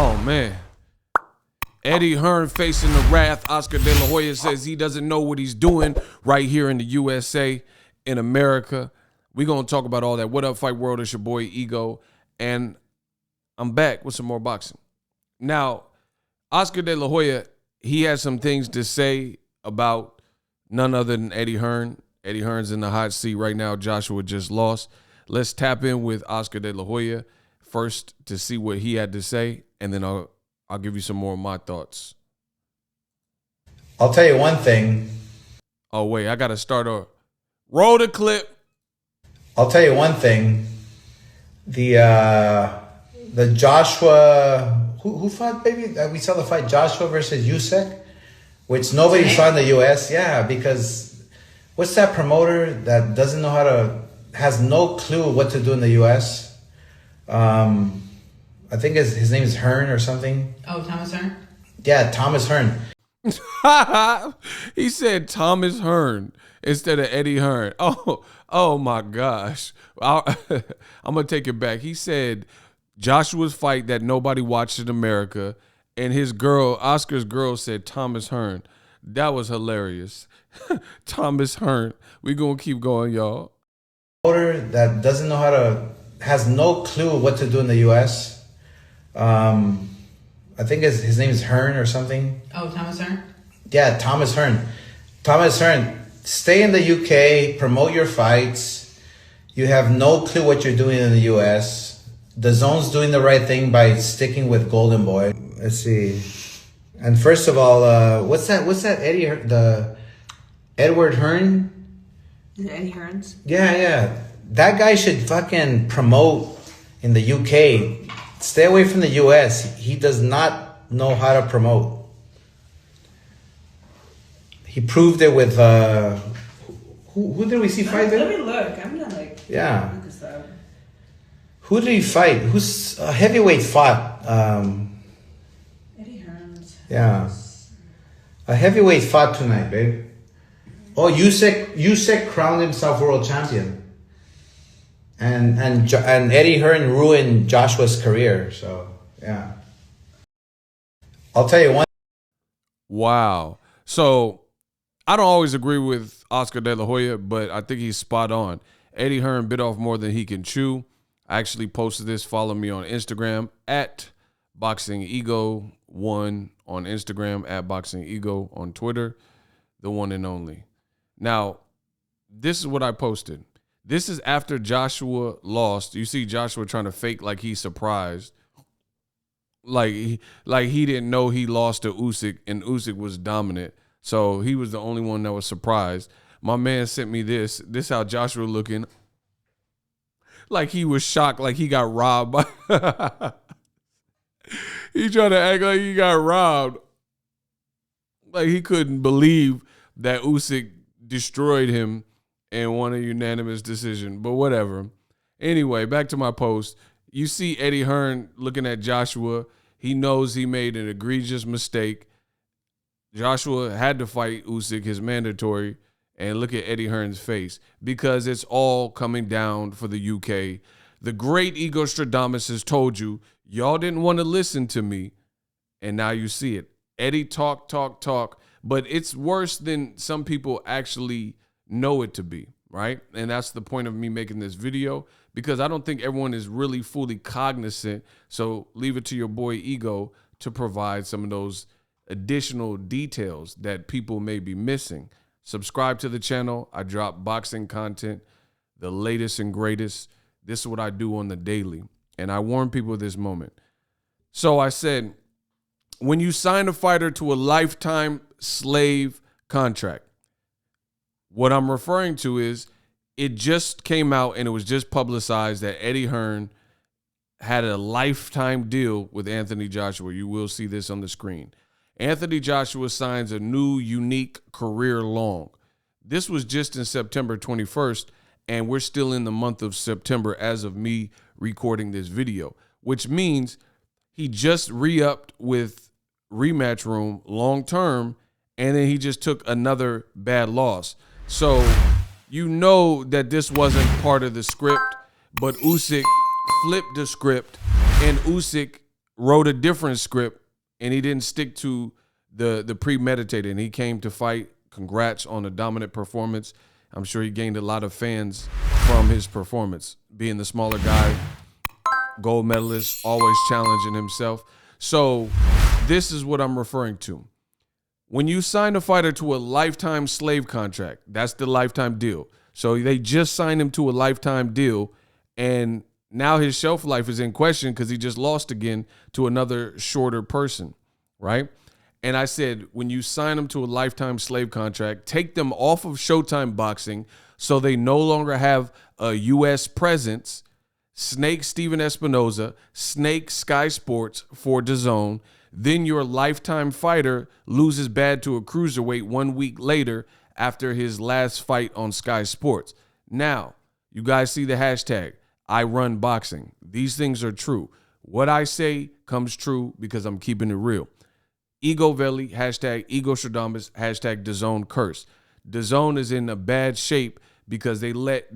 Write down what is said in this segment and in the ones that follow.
Oh, man. Eddie Hearn facing the wrath. Oscar De La Hoya says he doesn't know what he's doing right here in the USA, in America. We're going to talk about all that. What up, Fight World? It's your boy, Ego. And I'm back with some more boxing. Now, Oscar De La Hoya, he has some things to say about none other than Eddie Hearn. Eddie Hearn's in the hot seat right now. Joshua just lost. Let's tap in with Oscar De La Hoya first to see what he had to say, and then I'll give you some more of my thoughts. I'll tell you one thing. Oh, wait, I got to start over. Roll the clip. I'll tell you one thing. The Joshua, who fought, baby? We saw the fight Joshua versus Usyk, which nobody saw in the U.S. Yeah, because what's that promoter that doesn't know how to, has no clue what to do in the U.S.? I think his name is Hearn or something. Oh, Thomas Hearn? Yeah, Thomas Hearn. He said Thomas Hearn instead of Eddie Hearn. Oh my gosh. I'm going to take it back. He said Joshua's fight that nobody watched in America, and his girl, Oscar's girl, said Thomas Hearn. That was hilarious. Thomas Hearn. We going to keep going, y'all. That doesn't know how to, has no clue what to do in the U.S. I think his name is Hearn or something. Oh, Thomas Hearn? Yeah, Thomas Hearn. Thomas Hearn, stay in the UK, promote your fights. You have no clue what you're doing in the US. DAZN's doing the right thing by sticking with Golden Boy. Let's see. And first of all, what's that Eddie, the Edward Hearn? Is it Eddie Hearns? Yeah. That guy should fucking promote in the UK. Stay away from the US. He does not know how to promote. He proved it with who did we see fight there? Let me look. I'm gonna look this up. Who did he fight? Who's a heavyweight fought? Eddie Hearns. Yeah. A heavyweight fought tonight, babe. Oh, Usyk crowned himself world champion. And Eddie Hearn ruined Joshua's career. So, yeah. I'll tell you one. Wow. So, I don't always agree with Oscar De La Hoya, but I think he's spot on. Eddie Hearn bit off more than he can chew. I actually posted this. Follow me on Instagram at Boxingego1 on Instagram, at Boxingego on Twitter, the one and only. Now, this is what I posted. This is after Joshua lost. You see Joshua trying to fake like he's surprised. Like he didn't know he lost to Usyk, and Usyk was dominant. So he was the only one that was surprised. My man sent me this. This how Joshua looking. Like he was shocked, like he got robbed. He tried to act like he got robbed. Like he couldn't believe that Usyk destroyed him and won a unanimous decision, but whatever. Anyway, back to my post. You see Eddie Hearn looking at Joshua. He knows he made an egregious mistake. Joshua had to fight Usyk, his mandatory, and look at Eddie Hearn's face because it's all coming down for the UK. The great Ego Stradamus has told you, y'all didn't want to listen to me, and now you see it. Eddie talk, but it's worse than some people actually know it to be, right? And that's the point of me making this video, because I don't think everyone is really fully cognizant. So leave it to your boy Ego to provide some of those additional details that people may be missing. Subscribe to the channel. I drop boxing content, the latest and greatest. This is what I do on the daily. And I warn people of this moment. So I said, when you sign a fighter to a lifetime slave contract, what I'm referring to is it just came out and it was just publicized that Eddie Hearn had a lifetime deal with Anthony Joshua. You will see this on the screen. Anthony Joshua signs a new, unique career long. This was just in September 21st, and we're still in the month of September as of me recording this video, which means he just re-upped with Rematch Room long term, and then he just took another bad loss. So you know that this wasn't part of the script, but Usyk flipped the script, and Usyk wrote a different script, and he didn't stick to the premeditated, and he came to fight. Congrats on a dominant performance. I'm sure he gained a lot of fans from his performance, being the smaller guy, gold medalist, always challenging himself. So this is what I'm referring to. When you sign a fighter to a lifetime slave contract, that's the lifetime deal. So they just signed him to a lifetime deal, and now his shelf life is in question because he just lost again to another shorter person, right? And I said, when you sign them to a lifetime slave contract, take them off of Showtime Boxing so they no longer have a U.S. presence. Snake Steven Espinoza, snake Sky Sports for DAZN. Then your lifetime fighter loses bad to a cruiserweight 1 week later after his last fight on Sky Sports. Now, you guys see the hashtag, I run boxing. These things are true. What I say comes true because I'm keeping it real. Ego Veli, hashtag Ego Stradamus, hashtag DAZN curse. DAZN is in a bad shape because they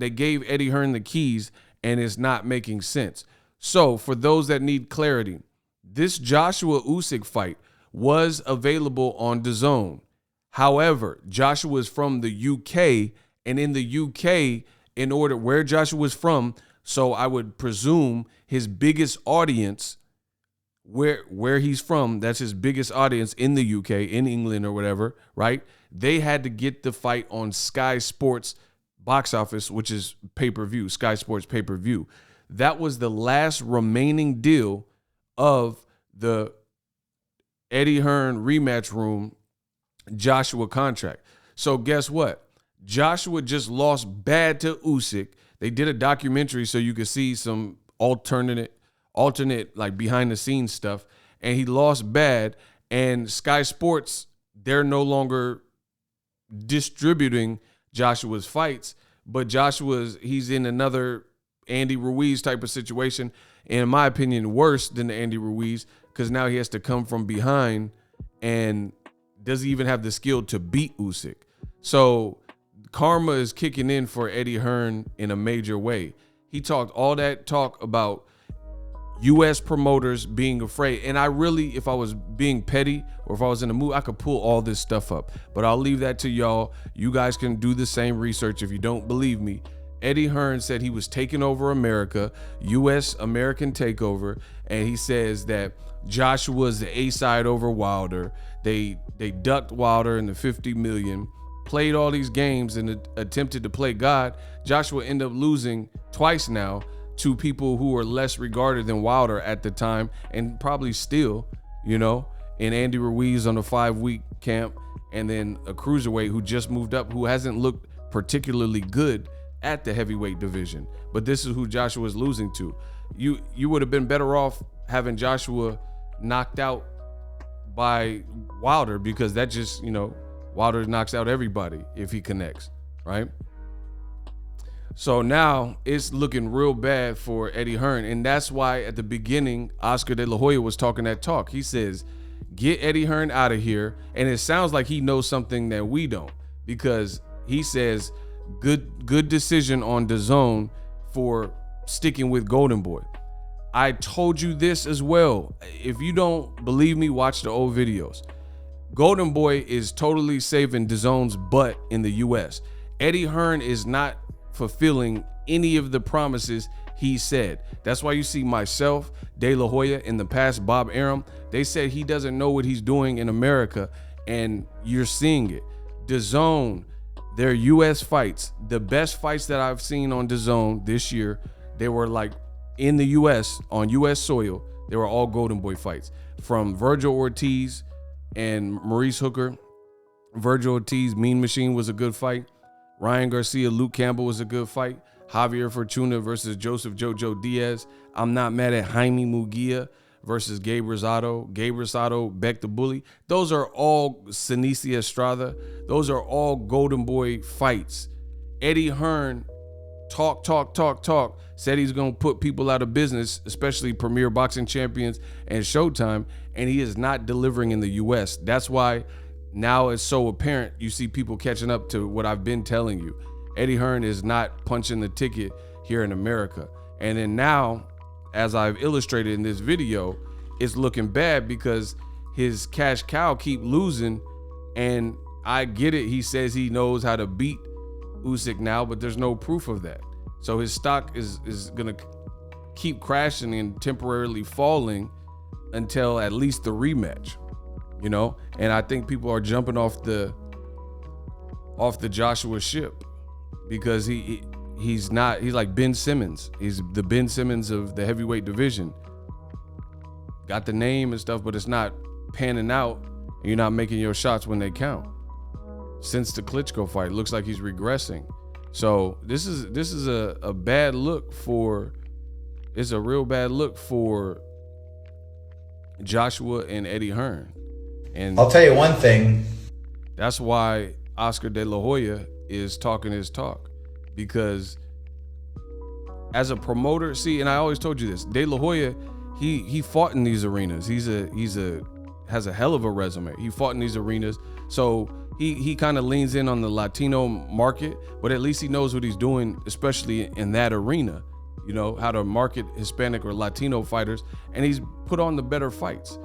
gave Eddie Hearn the keys and it's not making sense. So for those that need clarity, this Joshua Usyk fight was available on DAZN. However, Joshua is from the UK, and in the UK, in order where Joshua is from, so I would presume his biggest audience, where he's from, that's his biggest audience in the UK, in England or whatever, right? They had to get the fight on Sky Sports box office, which is pay-per-view, Sky Sports pay-per-view. That was the last remaining deal of the Eddie Hearn rematch room Joshua contract. So guess what? Joshua just lost bad to Usyk. They did a documentary so you could see some alternate like behind the scenes stuff, and he lost bad, and Sky Sports, they're no longer distributing Joshua's fights, but he's in another Andy Ruiz type of situation, and in my opinion worse than the Andy Ruiz, because now he has to come from behind and doesn't even have the skill to beat Usyk. So karma is kicking in for Eddie Hearn in a major way. He talked all that talk about U.S. promoters being afraid. And I really, if I was being petty or if I was in a mood, I could pull all this stuff up. But I'll leave that to y'all. You guys can do the same research if you don't believe me. Eddie Hearn said he was taking over America, U.S. American takeover. And he says that Joshua's the A-side over Wilder. They ducked Wilder in the 50 million, played all these games and attempted to play God. Joshua ended up losing twice now to people who were less regarded than Wilder at the time, and probably still, in Andy Ruiz on the 5-week camp, and then a cruiserweight who just moved up, who hasn't looked particularly good at the heavyweight division. But this is who Joshua is losing to. You would have been better off having Joshua knocked out by Wilder, because that just, Wilder knocks out everybody if he connects, right? So now it's looking real bad for Eddie Hearn. And that's why at the beginning, Oscar De La Hoya was talking that talk. He says, get Eddie Hearn out of here. And it sounds like he knows something that we don't, because he says, good decision on DAZN for sticking with Golden Boy. I told you this as well. If you don't believe me, watch the old videos. Golden Boy is totally saving DAZN's butt in the US. Eddie Hearn is not fulfilling any of the promises he said. That's why you see myself, De La Hoya, in the past, Bob Arum, they said he doesn't know what he's doing in America, and you're seeing it. DAZN, their US fights, the best fights that I've seen on DAZN this year, they were like in the US, on US soil, they were all Golden Boy fights. From Virgil Ortiz and Maurice Hooker. Virgil Ortiz, Mean Machine, was a good fight. Ryan Garcia, Luke Campbell was a good fight. Javier Fortuna versus Joseph Jojo Diaz. I'm not mad at Jaime Mugia versus Gabe Rosado. Gabe Rosado, Beck the Bully. Those are all Sinisi Estrada. Those are all Golden Boy fights. Eddie Hearn talk, said he's going to put people out of business, especially Premier Boxing Champions and Showtime, and he is not delivering in the US. That's why now it's so apparent. You see people catching up to what I've been telling you. Eddie Hearn is not punching the ticket here in America. And then now, as I've illustrated in this video, it's looking bad because his cash cow keep losing. And I get it. He says he knows how to beat Usyk now, but there's no proof of that. So his stock is going to keep crashing and temporarily falling until at least the rematch, you know? And I think people are jumping off the Joshua ship because he's like Ben Simmons. He's the Ben Simmons of the heavyweight division. Got the name and stuff, but it's not panning out. And you're not making your shots when they count. Since the Klitschko fight, it looks like he's regressing. So this is a bad look for. It's a real bad look for Joshua and Eddie Hearn. And I'll tell you one thing. That's why Oscar De La Hoya is talking his talk, because as a promoter, see, and I always told you this, De La Hoya, he fought in these arenas. Has a hell of a resume. He fought in these arenas, so he kind of leans in on the Latino market, but at least he knows what he's doing, especially in that arena. You know, how to market Hispanic or Latino fighters, and he's put on the better fights.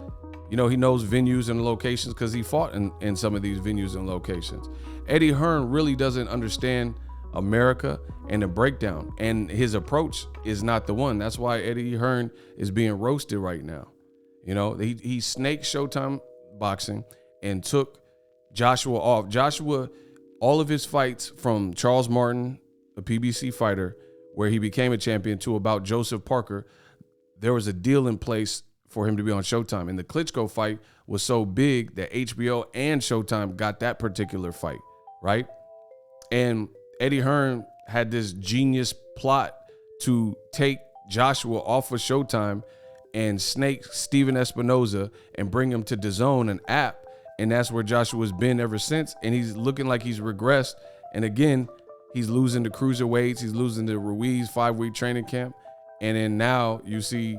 You know, he knows venues and locations because he fought in some of these venues and locations. Eddie Hearn really doesn't understand America and the breakdown, and his approach is not the one. That's why Eddie Hearn is being roasted right now. You know, he snaked Showtime Boxing and took Joshua off. Joshua, all of his fights from Charles Martin, a PBC fighter, where he became a champion, to about Joseph Parker, there was a deal in place for him to be on Showtime. And the Klitschko fight was so big that HBO and Showtime got that particular fight, right? And Eddie Hearn had this genius plot to take Joshua off of Showtime and snake Steven Espinoza and bring him to DAZN, an app. And that's where Joshua's been ever since. And he's looking like he's regressed. And again, he's losing the cruiserweights. He's losing the Ruiz 5-week training camp. And then now you see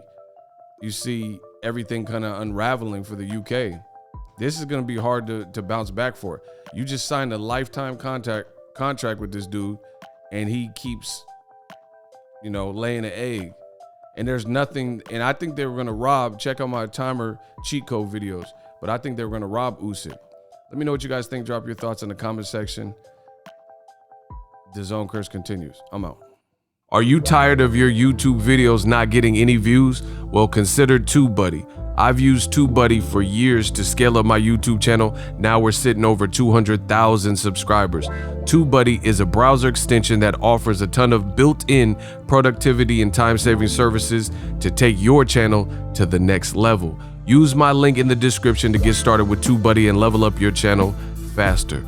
everything kind of unraveling for the UK. This is going to be hard to bounce back for. You just signed a lifetime contract with this dude, and he keeps, you know, laying an egg. And there's nothing, and I think they were going to rob, check out my timer cheat code videos, but I think they were going to rob Usyk. Let me know what you guys think. Drop your thoughts in the comment section. The Zone Curse continues. I'm out. Are you tired of your YouTube videos not getting any views? Well, consider TubeBuddy. I've used TubeBuddy for years to scale up my YouTube channel. Now we're sitting over 200,000 subscribers. TubeBuddy is a browser extension that offers a ton of built-in productivity and time-saving services to take your channel to the next level. Use my link in the description to get started with TubeBuddy and level up your channel faster.